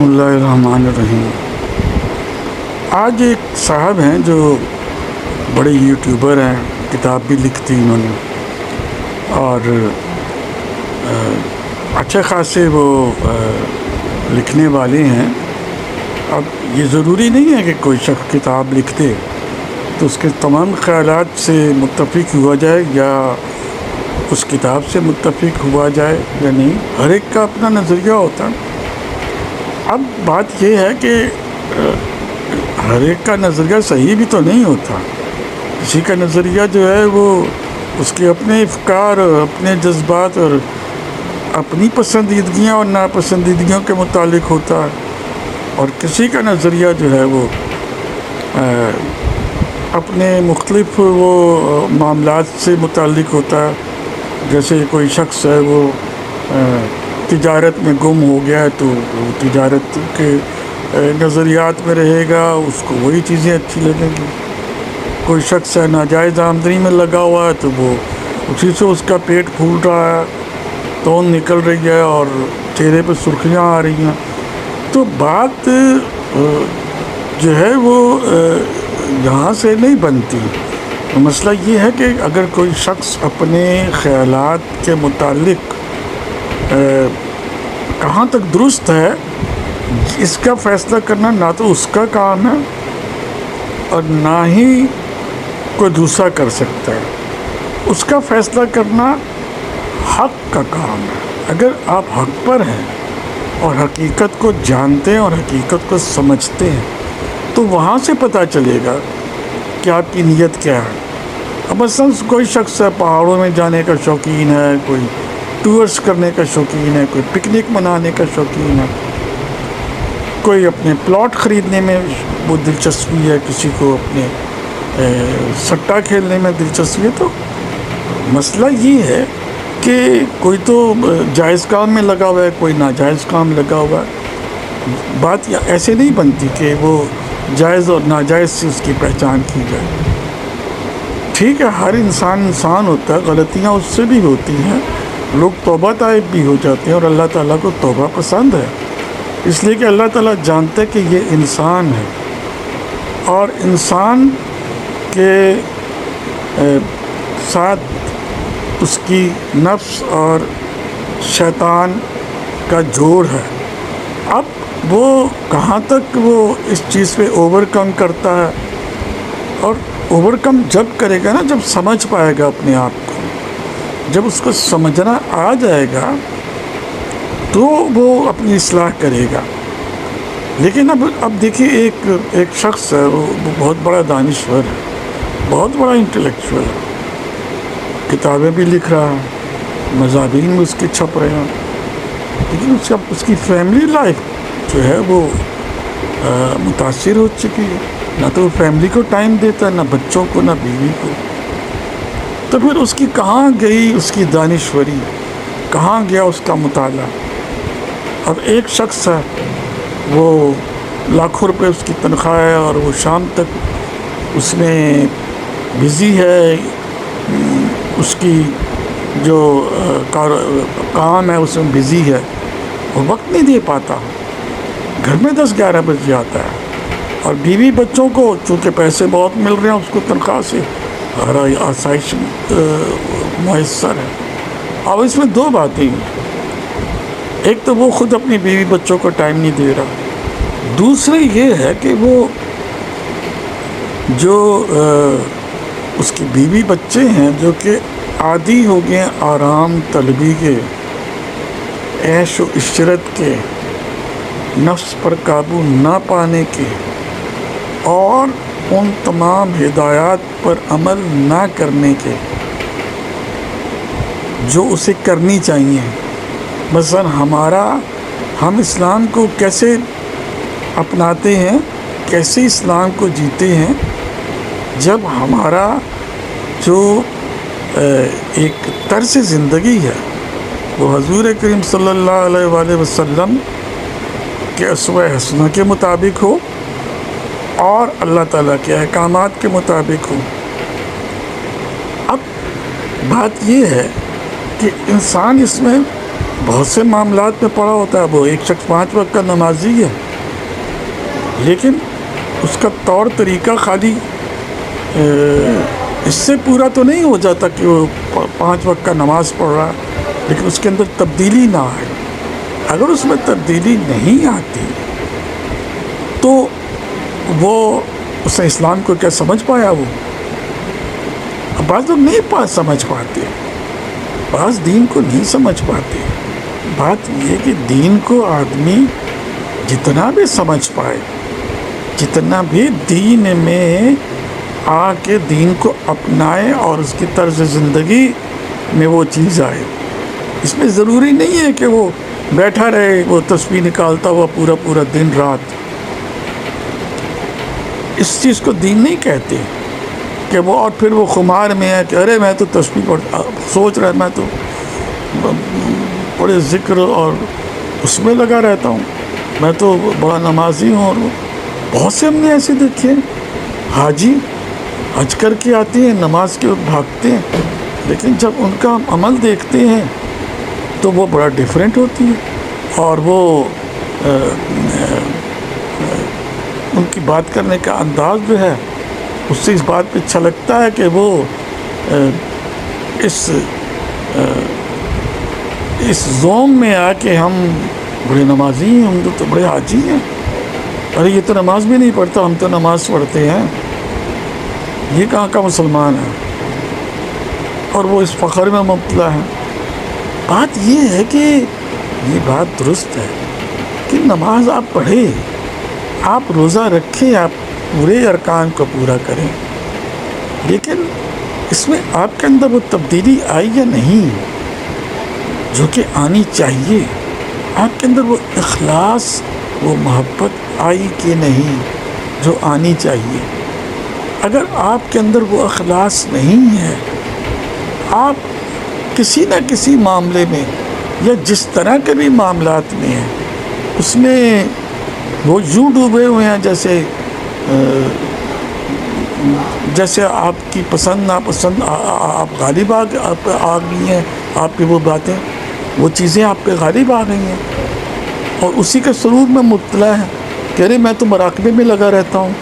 اللہ الرحمن الرحیم۔ آج ایک صاحب ہیں جو بڑے یوٹیوبر ہیں، کتاب بھی لکھتی انہوں نے، اور اچھے خاصے وہ لکھنے والے ہیں۔ اب یہ ضروری نہیں ہے کہ کوئی شخص کتاب لکھ دے تو اس کے تمام خیالات سے متفق ہوا جائے یا اس کتاب سے متفق ہوا جائے یا نہیں۔ ہر ایک کا اپنا نظریہ ہوتا ہے۔ اب بات یہ ہے کہ ہر ایک کا نظریہ صحیح بھی تو نہیں ہوتا۔ کسی کا نظریہ جو ہے وہ اس کے اپنے افکار اور اپنے جذبات اور اپنی پسندیدگیاں اور ناپسندیدگیوں کے متعلق ہوتا ہے، اور کسی کا نظریہ جو ہے وہ اپنے مختلف وہ معاملات سے متعلق ہوتا ہے۔ جیسے کوئی شخص ہے وہ تجارت میں گم ہو گیا ہے تو وہ تجارت کے نظریات میں رہے گا، اس کو وہی چیزیں اچھی لگیں گی۔ کوئی شخص ہے ناجائز آمدنی میں لگا ہوا ہے تو وہ اسی سے اس کا پیٹ پھول رہا ہے، توند نکل رہی ہے اور چہرے پہ سرخیاں آ رہی ہیں۔ تو بات جو ہے وہ یہاں سے نہیں بنتی۔ مسئلہ یہ ہے کہ اگر کوئی شخص اپنے خیالات کے متعلق کہاں تک درست ہے، اس کا فیصلہ کرنا نہ تو اس کا کام ہے اور نہ ہی کوئی دوسرا کر سکتا ہے۔ اس کا فیصلہ کرنا حق کا کام ہے۔ اگر آپ حق پر ہیں اور حقیقت کو جانتے ہیں اور حقیقت کو سمجھتے ہیں تو وہاں سے پتہ چلے گا کہ آپ کی نیت کیا ہے۔ اب مثلاً کوئی شخص ہے پہاڑوں میں جانے کا شوقین ہے، کوئی ٹورس کرنے کا شوقین ہے، کوئی پکنک منانے کا شوقین ہے، کوئی اپنے پلاٹ خریدنے میں وہ دلچسپی ہے، کسی کو اپنے سٹہ کھیلنے میں دلچسپی ہے۔ تو مسئلہ یہ ہے کہ کوئی تو جائز کام میں لگا ہوا ہے، کوئی ناجائز کام لگا ہوا ہے۔ بات ایسے نہیں بنتی کہ وہ جائز اور ناجائز سے اس کی پہچان کی جائے۔ ٹھیک ہے، ہر انسان ہوتا ہے، غلطیاں اس سے بھی ہوتی ہیں، لوگ توبہ طائب بھی ہو جاتے ہیں، اور اللہ تعالیٰ کو توبہ پسند ہے، اس لیے کہ اللہ تعالیٰ جانتے کہ یہ انسان ہے، اور انسان کے ساتھ اس کی نفس اور شیطان کا جوڑ ہے۔ اب وہ کہاں تک وہ اس چیز پہ اوور کم کرتا ہے، اور اوور کم جب کرے گا نا، جب سمجھ پائے گا اپنے آپ کو، جب اس کو سمجھنا آ جائے گا تو وہ اپنی اصلاح کرے گا۔ لیکن اب دیکھیے ایک شخص ہے، وہ بہت بڑا دانشور ہے، بہت بڑا انٹلیکچوئل ہے، کتابیں بھی لکھ رہا ہے، مضامین بھی اس کے چھپ رہے ہیں، لیکن اس کی فیملی لائف جو ہے وہ متاثر ہو چکی ہے۔ نہ تو وہ فیملی کو ٹائم دیتا ہے، نہ بچوں کو، نہ بیوی کو۔ تو پھر اس کی کہاں گئی اس کی دانشوری، کہاں گیا اس کا مطالعہ؟ اب ایک شخص ہے، وہ لاکھوں روپے اس کی تنخواہ ہے، اور وہ شام تک اس میں بزی ہے، اس کی جو کام ہے اس میں بزی ہے، وہ وقت نہیں دے پاتا، گھر میں 10-11 بجے آتا ہے، اور بیوی بچوں کو چونکہ پیسے بہت مل رہے ہیں اس کو تنخواہ سے، ہر آسائش میسر ہے۔ اب اس میں دو باتیں ہیں، ایک تو وہ خود اپنی بیوی بچوں کو ٹائم نہیں دے رہا، دوسری یہ ہے کہ وہ جو اس کی بیوی بچے ہیں جو کہ عادی ہو گئے آرام طلبی کے، عیش و عشرت کے، نفس پر قابو نہ پانے کے، اور ان تمام ہدایات پر عمل نہ کرنے کے جو اسے کرنی چاہیے۔ مثلا ہم اسلام کو کیسے اپناتے ہیں، کیسے اسلام کو جیتے ہیں، جب ہمارا جو ایک طرز زندگی ہے وہ حضور کریم صلی اللہ علیہ وآلہ وسلم کے اسوہ حسنہ کے مطابق ہو اور اللہ تعالیٰ کے احکامات کے مطابق ہو۔ اب بات یہ ہے کہ انسان اس میں بہت سے معاملات میں پڑا ہوتا ہے، وہ ایک شخص 5 وقت کا نمازی ہے، لیکن اس کا طور طریقہ خالی اس سے پورا تو نہیں ہو جاتا کہ وہ 5 وقت کا نماز پڑھ رہا ہے، لیکن اس کے اندر تبدیلی نہ آئے۔ اگر اس میں تبدیلی نہیں آتی تو وہ اسے اسلام کو کیا سمجھ پایا؟ وہ بعض لوگ نہیں سمجھ پاتے، بعض دین کو نہیں سمجھ پاتے۔ بات یہ کہ دین کو آدمی جتنا بھی سمجھ پائے، جتنا بھی دین میں آ کے دین کو اپنائے اور اس کی طرز زندگی میں وہ چیز آئے، اس میں ضروری نہیں ہے کہ وہ بیٹھا رہے، وہ تسبیح نکالتا ہوا پورا دن رات۔ اس چیز کو دین نہیں کہتے کہ وہ، اور پھر وہ خمار میں ہے کہ ارے میں تو تسبیح پڑھتا، سوچ رہا ہے میں تو بڑے ذکر اور اس میں لگا رہتا ہوں، میں تو بڑا نمازی ہوں۔ اور بہت سے ہم نے ایسے دیکھے حاجی حج کر کے آتے ہیں، نماز کے وقت بھاگتے ہیں، لیکن جب ان کا عمل دیکھتے ہیں تو وہ بڑا ڈیفرنٹ ہوتی ہے، اور وہ ان کی بات کرنے کا انداز جو ہے اس سے اس بات پہ اچھا لگتا ہے کہ وہ اس زوم میں آ کے ہم بڑے نمازی ہیں، ہم تو بڑے حاجی ہیں، ارے یہ تو نماز بھی نہیں پڑھتا، ہم تو نماز پڑھتے ہیں، یہ کہاں کا مسلمان ہے، اور وہ اس فخر میں مبتلا ہے۔ بات یہ ہے کہ یہ بات درست ہے کہ نماز آپ پڑھیں، آپ روزہ رکھیں، آپ پورے ارکان کو پورا کریں، لیکن اس میں آپ کے اندر وہ تبدیلی آئی یا نہیں جو کہ آنی چاہیے؟ آپ کے اندر وہ اخلاص، وہ محبت آئی کہ نہیں جو آنی چاہیے؟ اگر آپ کے اندر وہ اخلاص نہیں ہے، آپ کسی نہ کسی معاملے میں یا جس طرح کے بھی معاملات میں ہیں، اس میں وہ یوں ڈوبے ہوئے ہیں جیسے آپ کی پسند ناپسند آپ غالب آ گئی ہیں، آپ کی وہ باتیں، وہ چیزیں آپ پہ غالب آ گئی ہیں، اور اسی کے سرور میں مبتلا ہے کہ ارے میں تو مراقبے میں لگا رہتا ہوں،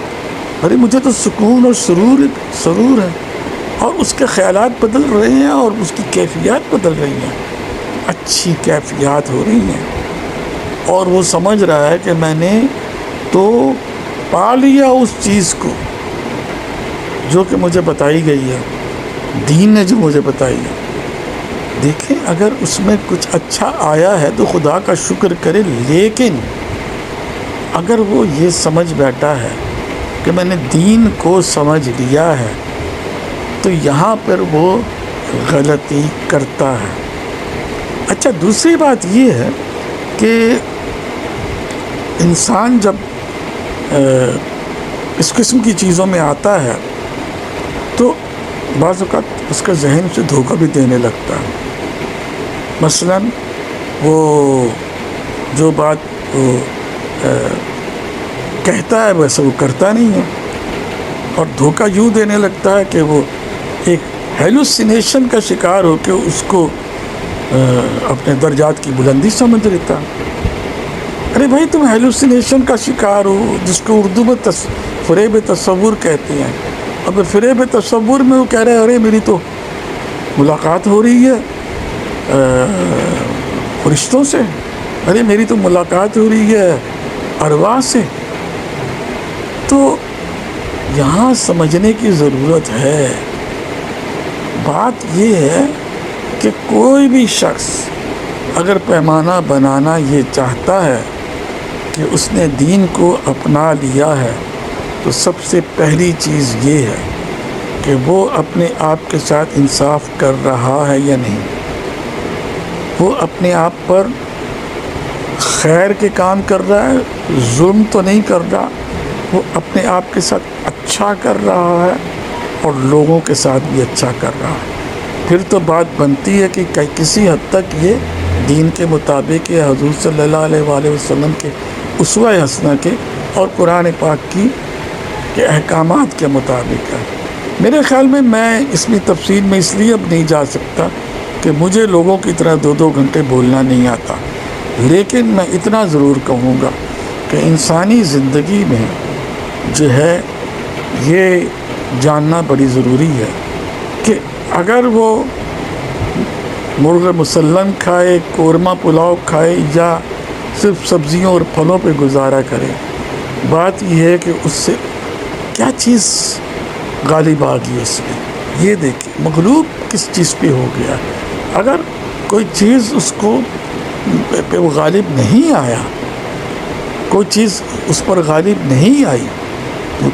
ارے مجھے تو سکون اور سرور ہے، اور اس کے خیالات بدل رہے ہیں اور اس کی کیفیات بدل رہی ہیں، اچھی کیفیات ہو رہی ہیں، اور وہ سمجھ رہا ہے کہ میں نے تو پا لیا اس چیز کو جو کہ مجھے بتائی گئی ہے، دین نے جو مجھے بتائی ہے۔ دیکھیں اگر اس میں کچھ اچھا آیا ہے تو خدا کا شکر کرے، لیکن اگر وہ یہ سمجھ بیٹھا ہے کہ میں نے دین کو سمجھ لیا ہے تو یہاں پر وہ غلطی کرتا ہے۔ اچھا، دوسری بات یہ ہے کہ انسان جب اس قسم کی چیزوں میں آتا ہے تو بعض اوقات اس کا ذہن سے دھوکہ بھی دینے لگتا ہے۔ مثلا وہ جو بات وہ کہتا ہے ویسے وہ کرتا نہیں ہے، اور دھوکہ یوں دینے لگتا ہے کہ وہ ایک ہیلوسینیشن کا شکار ہو کے اس کو اپنے درجات کی بلندی سمجھ لیتا۔ ارے بھائی تم ہیلوسینیشن کا شکار ہو، جس کو اردو میں فریب تصور کہتے ہیں، اب فریب تصور میں وہ کہہ رہے ہیں ارے میری تو ملاقات ہو رہی ہے فرشتوں سے، ارے میری تو ملاقات ہو رہی ہے ارواح سے۔ تو یہاں سمجھنے کی ضرورت ہے۔ بات یہ ہے کہ کوئی بھی شخص اگر پیمانہ بنانا یہ چاہتا ہے کہ اس نے دین کو اپنا لیا ہے تو سب سے پہلی چیز یہ ہے کہ وہ اپنے آپ کے ساتھ انصاف کر رہا ہے یا نہیں، وہ اپنے آپ پر خیر کے کام کر رہا ہے، ظلم تو نہیں کر رہا، وہ اپنے آپ کے ساتھ اچھا کر رہا ہے اور لوگوں کے ساتھ بھی اچھا کر رہا ہے۔ پھر تو بات بنتی ہے کہ کسی حد تک یہ دین کے مطابق یا حضور صلی اللہ علیہ وآلہ وسلم کے اسوہ حسنہ کے اور قرآن پاک کے احکامات کے مطابق ہے۔ میرے خیال میں اس میں تفصیل میں اس لیے اب نہیں جا سکتا کہ مجھے لوگوں کی طرح 2 گھنٹے بولنا نہیں آتا، لیکن میں اتنا ضرور کہوں گا کہ انسانی زندگی میں جو ہے یہ جاننا بڑی ضروری ہے کہ اگر وہ مرغ مسلم کھائے، قورمہ پلاؤ کھائے یا صرف سبزیوں اور پھلوں پہ گزارا کرے، بات یہ ہے کہ اس سے کیا چیز غالب آ گئی اس میں. یہ دیکھیں مغلوب کس چیز پہ ہو گیا. اگر کوئی چیز اس کو پہ وہ غالب نہیں آیا، کوئی چیز اس پر غالب نہیں آئی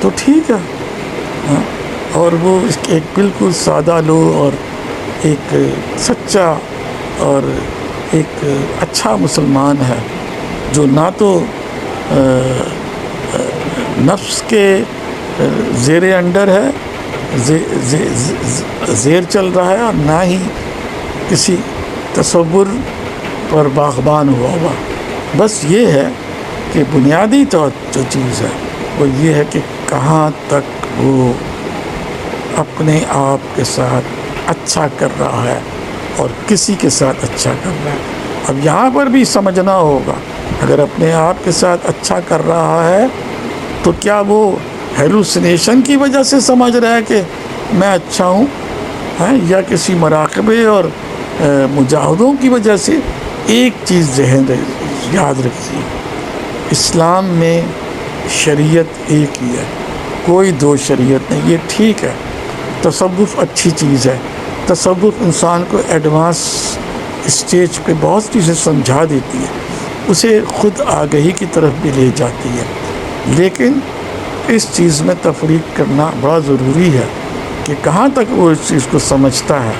تو ٹھیک ہے. اور وہ ایک بالکل سادہ لو اور ایک سچا اور ایک اچھا مسلمان ہے جو نہ تو نفس کے زیر انڈر ہے، زیر چل رہا ہے، اور نہ ہی کسی تصور پر باغبان ہوا. بس یہ ہے کہ بنیادی جو چیز ہے وہ یہ ہے کہ کہاں تک وہ اپنے آپ کے ساتھ اچھا کر رہا ہے اور کسی کے ساتھ اچھا کر رہا ہے. اب یہاں پر بھی سمجھنا ہوگا، اگر اپنے آپ کے ساتھ اچھا کر رہا ہے تو کیا وہ ہیلوسینیشن کی وجہ سے سمجھ رہا ہے کہ میں اچھا ہوں، یا کسی مراقبے اور مجاہدوں کی وجہ سے؟ ایک چیز ذہن یاد رکھیے، اسلام میں شریعت ایک ہی ہے، کوئی 2 شریعت نہیں. یہ ٹھیک ہے، تصوف اچھی چیز ہے، تصوف انسان کو ایڈوانس اسٹیج پہ بہت چیزیں سمجھا دیتی ہے، اسے خود آگہی کی طرف بھی لے جاتی ہے. لیکن اس چیز میں تفریق کرنا بڑا ضروری ہے کہ کہاں تک وہ اس چیز کو سمجھتا ہے،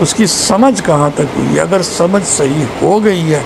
اس کی سمجھ کہاں تک ہوئی ہے. اگر سمجھ صحیح ہو گئی ہے